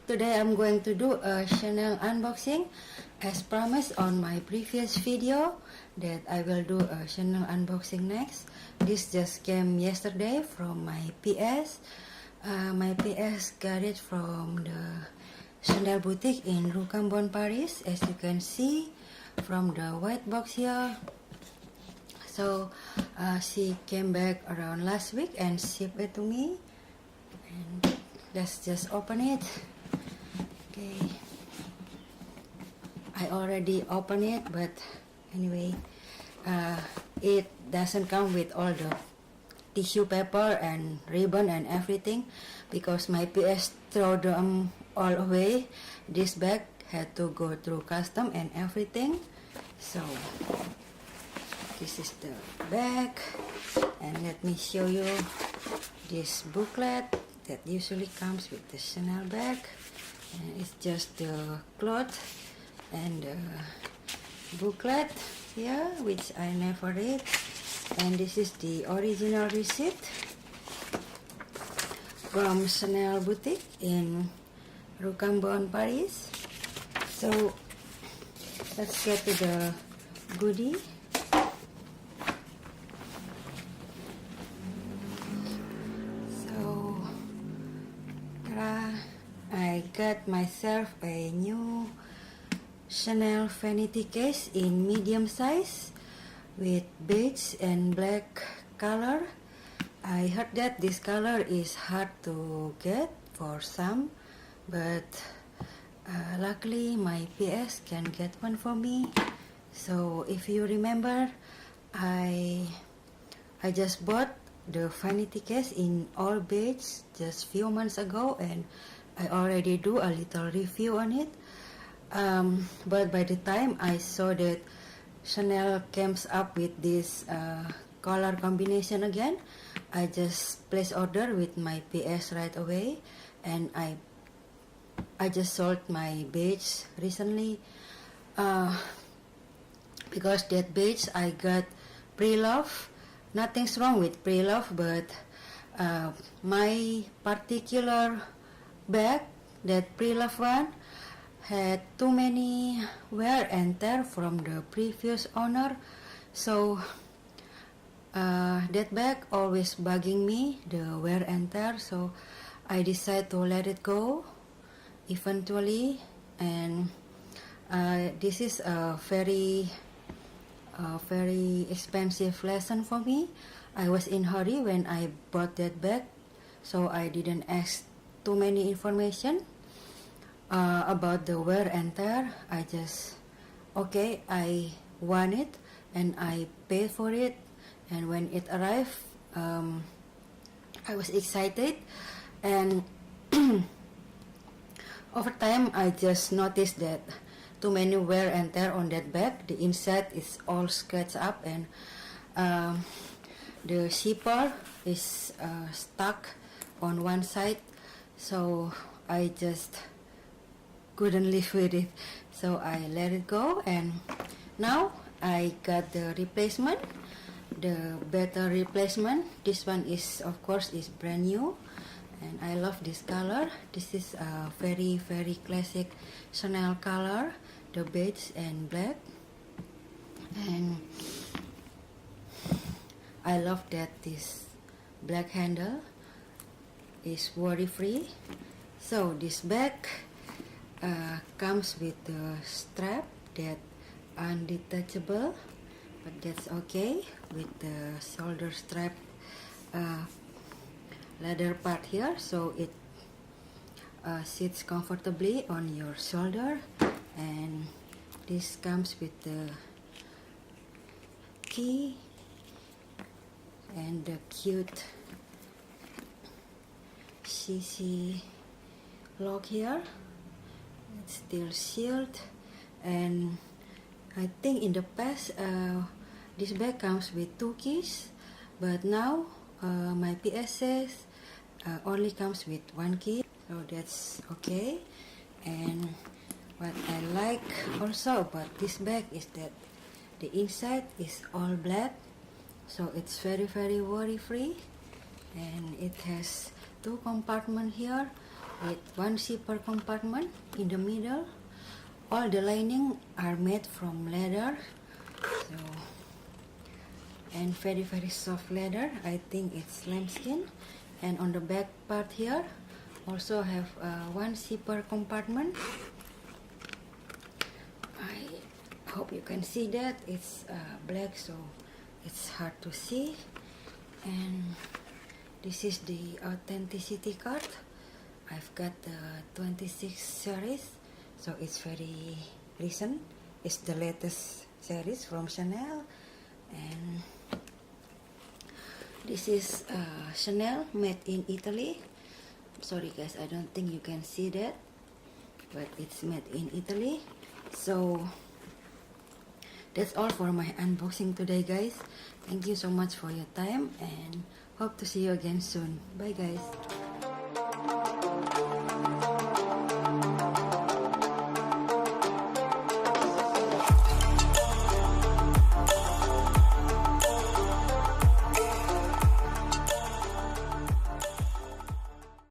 Today I'm going to do a Chanel unboxing. As promised on my previous video that I will do a Chanel unboxing next. This just came yesterday from my PS. My PS got it from the Chanel boutique in Rue Cambon, Paris, as you can see from the white box here. So she came back around last week and shipped it to me, and let's just open it. Okay, I already opened it, but anyway, it doesn't come with all the tissue paper and ribbon and everything because my PS throw them all away. This bag had to go through custom and everything. So this is the bag, and let me show you this booklet that usually comes with the Chanel bag, and it's just the cloth and the booklet here, which I never read. And this is the original receipt from Chanel boutique in Rue Cambon, Paris. So let's get to the goodie. So I got myself a new Chanel vanity case in medium size with beige and black color. I heard that this color is hard to get for some, but luckily my PS can get one for me. So if you remember, I just bought the vanity case in all beige just few months ago, and I already do a little review on it. But by the time I saw that Chanel comes up with this color combination again, I just placed order with my PS right away, and I just sold my beige recently because that beige I got pre-love. Nothing's wrong with pre-love, but my particular bag, that pre-love one, had too many wear and tear from the previous owner. So that bag always bugging me, the wear and tear. So I decided to let it go eventually, and this is a very expensive lesson for me. I was in hurry when I bought that bag, so I didn't ask too many information about the wear and tear. I just, okay, I want it and I paid for it, and when it arrived, I was excited, and over time I just noticed that too many wear and tear on that bag. The inside is all scratched up, and the zipper is stuck on one side, so I just couldn't live with it, so I let it go. And now I got the replacement, the better replacement. This one is, of course, is brand new, and I love this color. This is a very classic Chanel color, the beige and black, and I love that this black handle is worry free. So this bag comes with the strap that undetachable, but that's okay, with the shoulder strap leather part here, so it sits comfortably on your shoulder. And this comes with the key and the cute CC lock here. It's still sealed, and I think in the past this bag comes with 2 keys, but now my PS says only comes with 1 key, so that's okay. And what I like also about this bag is that the inside is all black, so it's very worry free, and it has 2 compartments here. with one zipper compartment in the middle. All the lining are made from leather, so, and very soft leather. I think it's lambskin. And on the back part here also have one zipper compartment. I hope you can see that. It's black, so it's hard to see. And this is the authenticity card. I've got the 26 series, so it's very recent. It's the latest series from Chanel. And this is Chanel made in Italy. Sorry guys, I don't think you can see that, but it's made in Italy. So that's all for my unboxing today, guys. Thank you so much for your time and hope to see you again soon. Bye guys.